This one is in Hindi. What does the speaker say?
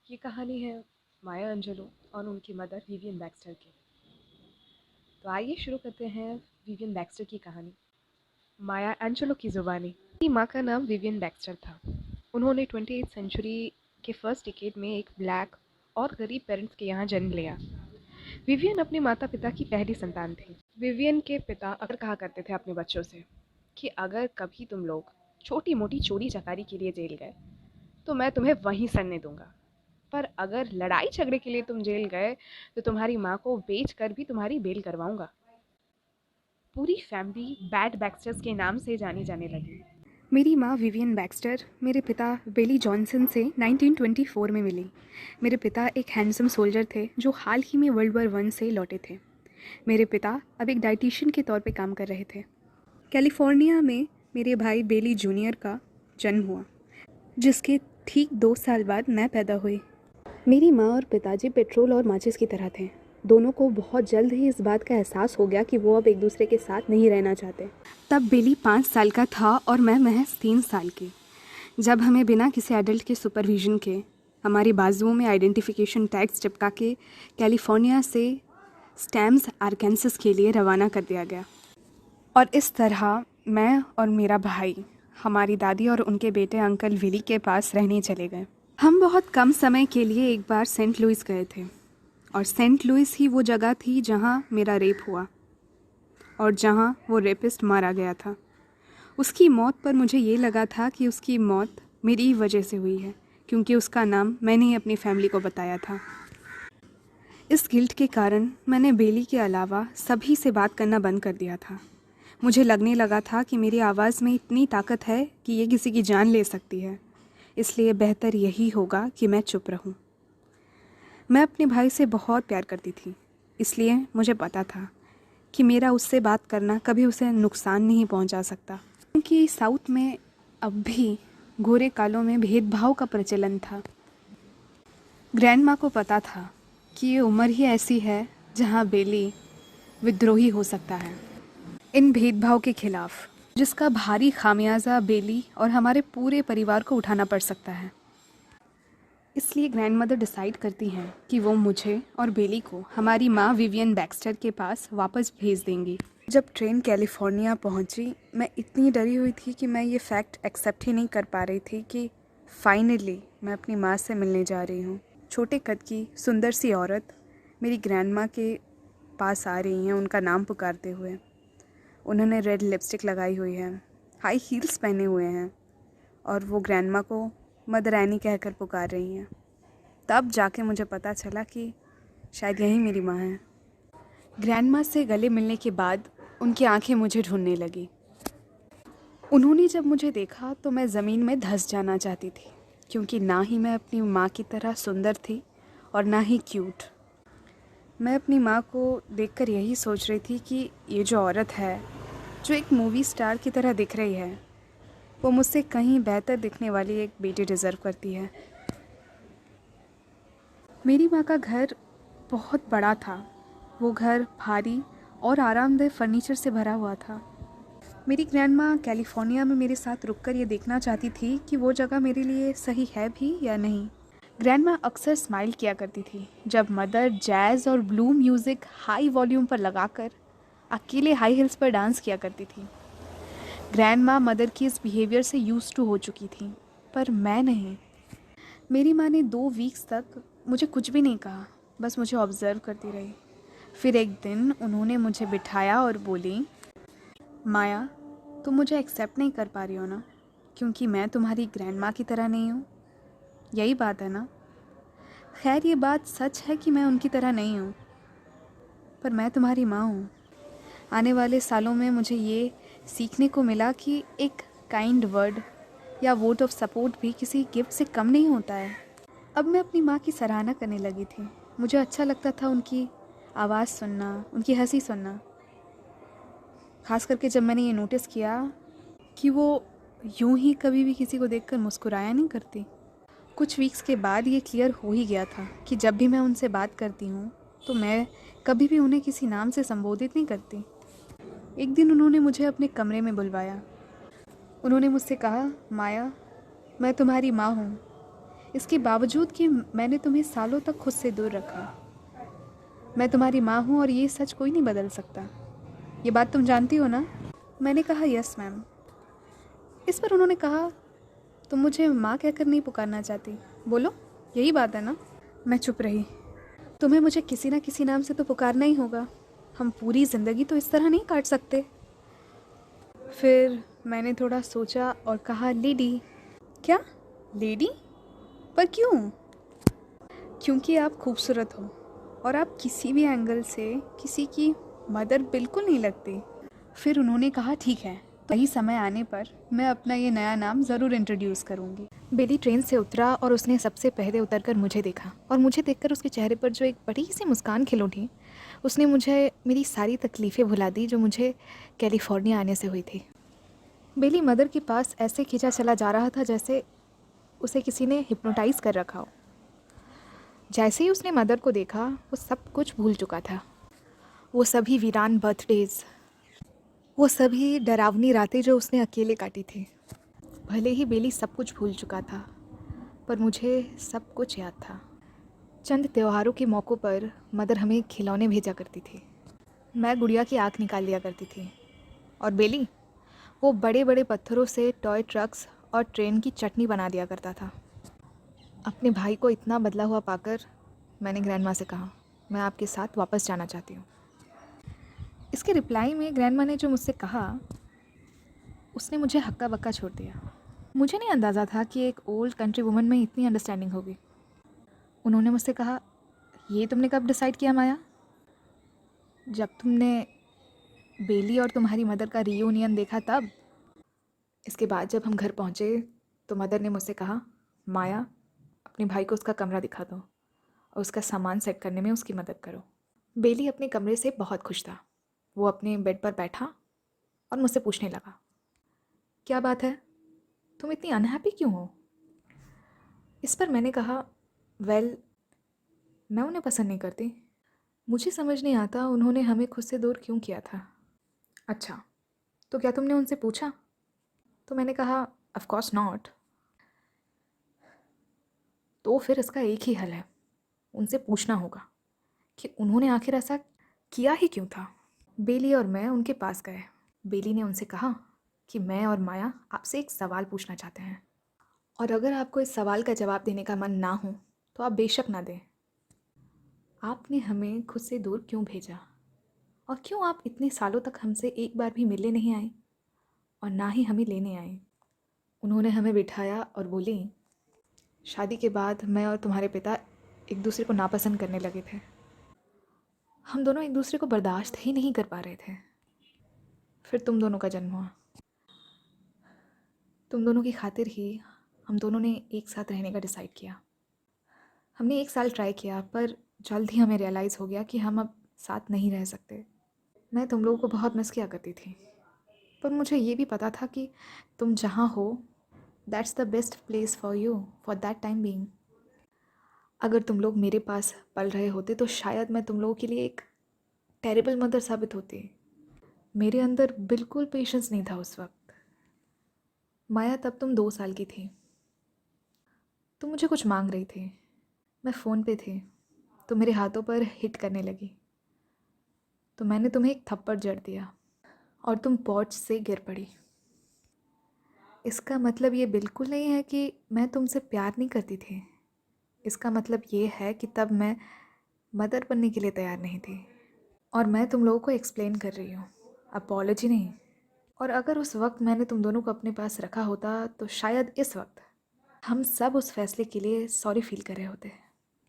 ये कहानी है माया अंजेलो और उनकी मदर विवियन बैक्स्टर की। तो आइए शुरू करते हैं विवियन बैक्स्टर की कहानी। माया एंजेलो की ज़ुबानी। उनकी माँ का नाम विवियन बैक्स्टर था। उन्होंने 28th सेंचुरी के फर्स्ट डिकेड में एक ब्लैक और गरीब पेरेंट्स के यहाँ जन्म लिया। विवियन अपने माता पिता की पहली संतान थी। विवियन के पिता अक्सर कहा करते थे अपने बच्चों से कि अगर कभी तुम लोग छोटी मोटी चोरी चकारी के लिए जेल गए तो मैं तुम्हें वहीं सड़ने दूंगा, पर अगर लड़ाई झगड़े के लिए तुम जेल गए तो तुम्हारी माँ को बेच कर भी तुम्हारी बेल करवाऊंगा। पूरी फैमिली बैड बैक्स्टर्स के नाम से जानी जाने लगी। मेरी माँ विवियन बैक्स्टर मेरे पिता बेली जॉनसन से 1924 में मिली। मेरे पिता एक हैंडसम सोल्जर थे जो हाल ही में वर्ल्ड वॉर 1 से लौटे थे। मेरे पिता अब एक डाइटिशियन के तौर पे काम कर रहे थे। कैलिफोर्निया में मेरे भाई बेली जूनियर का जन्म हुआ, जिसके ठीक 2 साल बाद मैं पैदा हुई। मेरी माँ और पिताजी पेट्रोल और माचिस की तरह थे। दोनों को बहुत जल्द ही इस बात का एहसास हो गया कि वो अब एक दूसरे के साथ नहीं रहना चाहते। तब बेली 5 साल का था और मैं महज 3 साल की, जब हमें बिना किसी एडल्ट के सुपरविजन के हमारी बाजुओं में आइडेंटिफिकेशन टैग्स चिपका के कैलिफोर्निया से स्टैम्स आर्कांसस के लिए रवाना कर दिया गया। और इस तरह मैं और मेरा भाई हमारी दादी और उनके बेटे अंकल विली के पास रहने चले गए। हम बहुत कम समय के लिए एक बार सेंट लुइस गए थे, और सेंट लुइस ही वो जगह थी जहाँ मेरा रेप हुआ और जहाँ वो रेपिस्ट मारा गया था। उसकी मौत पर मुझे ये लगा था कि उसकी मौत मेरी ही वजह से हुई है, क्योंकि उसका नाम मैंने ही अपनी फैमिली को बताया था। इस गिल्ट के कारण मैंने बेली के अलावा सभी से बात करना बंद कर दिया था। मुझे लगने लगा था कि मेरी आवाज़ में इतनी ताकत है कि ये किसी की जान ले सकती है, इसलिए बेहतर यही होगा कि मैं चुप रहूं। मैं अपने भाई से बहुत प्यार करती थी, इसलिए मुझे पता था कि मेरा उससे बात करना कभी उसे नुकसान नहीं पहुंचा सकता, क्योंकि साउथ में अब भी गोरे कालों में भेदभाव का प्रचलन था। ग्रैंड माँ को पता था कि ये उम्र ही ऐसी है जहाँ बेली विद्रोही हो सकता है इन भेदभाव के खिलाफ, जिसका भारी खामियाजा बेली और हमारे पूरे परिवार को उठाना पड़ सकता है। इसलिए ग्रैंडमदर डिसाइड करती हैं कि वो मुझे और बेली को हमारी माँ विवियन बैक्स्टर के पास वापस भेज देंगी। जब ट्रेन कैलिफोर्निया पहुंची, मैं इतनी डरी हुई थी कि मैं ये फैक्ट एक्सेप्ट ही नहीं कर पा रही थी कि फाइनली मैं अपनी माँ से मिलने जा रही हूँ। छोटे कद की सुंदर सी औरत मेरी ग्रैंड माँ के पास आ रही हैं उनका नाम पुकारते हुए। उन्होंने रेड लिपस्टिक लगाई हुई है, हाई हील्स पहने हुए हैं, और वो ग्रैंड माँ को मदर एनी कहकर पुकार रही हैं। तब जाके मुझे पता चला कि शायद यही मेरी माँ है। ग्रैंड माँ से गले मिलने के बाद उनकी आंखें मुझे ढूंढने लगी। उन्होंने जब मुझे देखा तो मैं ज़मीन में धंस जाना चाहती थी, क्योंकि ना ही मैं अपनी माँ की तरह सुंदर थी और ना ही क्यूट। मैं अपनी माँ को देखकर यही सोच रही थी कि ये जो औरत है, जो एक मूवी स्टार की तरह दिख रही है, वो मुझसे कहीं बेहतर दिखने वाली एक बेटी डिज़र्व करती है। मेरी माँ का घर बहुत बड़ा था। वो घर भारी और आरामदेह फर्नीचर से भरा हुआ था। मेरी ग्रैंडमा कैलिफोर्निया में मेरे साथ रुककर ये देखना चाहती थी कि वो जगह मेरे लिए सही है भी या नहीं। ग्रैंडमा अक्सर स्माइल किया करती थी जब मदर जैज़ और ब्लू म्यूज़िक हाई वॉल्यूम पर लगाकर अकेले हाई हिल्स पर डांस किया करती थी। ग्रैंडमा मदर की इस बिहेवियर से यूज्ड टू हो चुकी थी, पर मैं नहीं। मेरी माँ ने 2 वीक्स तक मुझे कुछ भी नहीं कहा, बस मुझे ऑब्ज़र्व करती रही। फिर एक दिन उन्होंने मुझे बिठाया और बोली, माया, तुम मुझे एक्सेप्ट नहीं कर पा रही हो ना, क्योंकि मैं तुम्हारी ग्रैंड माँ की तरह नहीं हूँ। यही बात है ना? खैर, ये बात सच है कि मैं उनकी तरह नहीं हूँ, पर मैं तुम्हारी माँ हूँ। आने वाले सालों में मुझे ये सीखने को मिला कि एक काइंड वर्ड या वोट ऑफ सपोर्ट भी किसी गिफ्ट से कम नहीं होता है। अब मैं अपनी माँ की सराहना करने लगी थी। मुझे अच्छा लगता था उनकी आवाज़ सुनना, उनकी हंसी सुनना। ख़ास करके जब मैंने ये नोटिस किया कि वो यूं ही कभी भी किसी को देखकर मुस्कुराया नहीं करती। कुछ वीक्स के बाद ये क्लियर हो ही गया था कि जब भी मैं उनसे बात करती हूँ तो मैं कभी भी उन्हें किसी नाम से संबोधित नहीं करती। एक दिन उन्होंने मुझे अपने कमरे में बुलवाया। उन्होंने मुझसे कहा, माया, मैं तुम्हारी माँ हूँ। इसके बावजूद कि मैंने तुम्हें सालों तक खुद से दूर रखा। मैं तुम्हारी माँ हूँ और ये सच कोई नहीं बदल सकता। ये बात तुम जानती हो ना? मैंने कहा यस मैम। इस पर उन्होंने कहा तुम मुझे माँ कहकर नहीं पुकारना चाहती, बोलो यही बात है ना? मैं चुप रही। तुम्हें मुझे किसी ना किसी नाम से तो पुकारना ही होगा, हम पूरी ज़िंदगी तो इस तरह नहीं काट सकते। फिर मैंने थोड़ा सोचा और कहा लेडी। क्या लेडी? पर क्यों? क्योंकि आप खूबसूरत हो और आप किसी भी एंगल से किसी की मदर बिल्कुल नहीं लगती। फिर उन्होंने कहा ठीक है, सही समय आने पर मैं अपना ये नया नाम ज़रूर इंट्रोड्यूस करूँगी। बेली ट्रेन से उतरा और उसने सबसे पहले उतरकर मुझे देखा और मुझे देखकर उसके चेहरे पर जो एक बड़ी सी मुस्कान खिल उठी, उसने मुझे मेरी सारी तकलीफ़ें भुला दी जो मुझे कैलिफोर्निया आने से हुई थी। बेली मदर के पास ऐसे खींचा चला जा रहा था जैसे उसे किसी ने हिप्नोटाइज़ कर रखा हो। जैसे ही उसने मदर को देखा वो सब कुछ भूल चुका था। वो सभी वीरान बर्थडेज़, वो सभी डरावनी रातें जो उसने अकेले काटी थी। भले ही बेली सब कुछ भूल चुका था, पर मुझे सब कुछ याद था। चंद त्योहारों के मौक़ों पर मदर हमें खिलौने भेजा करती थी। मैं गुड़िया की आँख निकाल लिया करती थी और बेली वो बड़े बड़े पत्थरों से टॉय ट्रक्स और ट्रेन की चटनी बना दिया करता था। अपने भाई को इतना बदला हुआ पाकर मैंने ग्रैंडमा से कहा मैं आपके साथ वापस जाना चाहती हूँ। इसके रिप्लाई में ग्रैंडमा ने जो मुझसे कहा उसने मुझे हक्का बक्का छोड़ दिया। मुझे नहीं अंदाज़ा था कि एक ओल्ड कंट्री वुमन में इतनी अंडरस्टैंडिंग होगी। उन्होंने मुझसे कहा ये तुमने कब डिसाइड किया माया? जब तुमने बेली और तुम्हारी मदर का रीयूनियन देखा तब। इसके बाद जब हम घर पहुँचे तो मदर ने मुझसे कहा माया अपने भाई को उसका कमरा दिखा दो और उसका सामान सेट करने में उसकी मदद करो। बेली अपने कमरे से बहुत खुश था। वो अपने बेड पर बैठा और मुझसे पूछने लगा क्या बात है, तुम इतनी अनहैप्पी क्यों हो? इस पर मैंने कहा वेल मैं उन्हें पसंद नहीं करती। मुझे समझ नहीं आता उन्होंने हमें खुद से दूर क्यों किया था। अच्छा, तो क्या तुमने उनसे पूछा? तो मैंने कहा ऑफ कोर्स नॉट। तो फिर इसका एक ही हल है, उनसे पूछना होगा कि उन्होंने आखिर ऐसा किया ही क्यों था। बेली और मैं उनके पास गए। बेली ने उनसे कहा कि मैं और माया आपसे एक सवाल पूछना चाहते हैं और अगर आपको इस सवाल का जवाब देने का मन ना हो तो आप बेशक ना दें। आपने हमें खुद से दूर क्यों भेजा और क्यों आप इतने सालों तक हमसे एक बार भी मिलने नहीं आए और ना ही हमें लेने आए? उन्होंने हमें बिठाया और बोली शादी के बाद मैं और तुम्हारे पिता एक दूसरे को नापसंद करने लगे थे। हम दोनों एक दूसरे को बर्दाश्त ही नहीं कर पा रहे थे। फिर तुम दोनों का जन्म हुआ। तुम दोनों की खातिर ही हम दोनों ने एक साथ रहने का डिसाइड किया। हमने 1 साल ट्राई किया पर जल्द ही हमें रियलाइज़ हो गया कि हम अब साथ नहीं रह सकते। मैं तुम लोगों को बहुत मिस किया करती थी, पर मुझे ये भी पता था कि तुम जहाँ हो that's the best place for you for that time being. अगर तुम लोग मेरे पास पल रहे होते तो शायद मैं तुम लोगों के लिए एक टेरिबल मदर साबित होती। मेरे अंदर बिल्कुल पेशेंस नहीं था उस वक्त। माया तब तुम 2 साल की थी। तुम मुझे कुछ मांग रही थी। मैं फ़ोन पे थी तो मेरे हाथों पर हिट करने लगी तो मैंने तुम्हें एक थप्पड़ जड़ दिया और तुम पोर्च से गिर पड़ी। इसका मतलब ये बिल्कुल नहीं है कि मैं तुमसे प्यार नहीं करती थी। इसका मतलब ये है कि तब मैं मदर बनने के लिए तैयार नहीं थी और मैं तुम लोगों को एक्सप्लेन कर रही हूँ, अपॉलॉजी नहीं। और अगर उस वक्त मैंने तुम दोनों को अपने पास रखा होता तो शायद इस वक्त हम सब उस फैसले के लिए सॉरी फील कर रहे होते।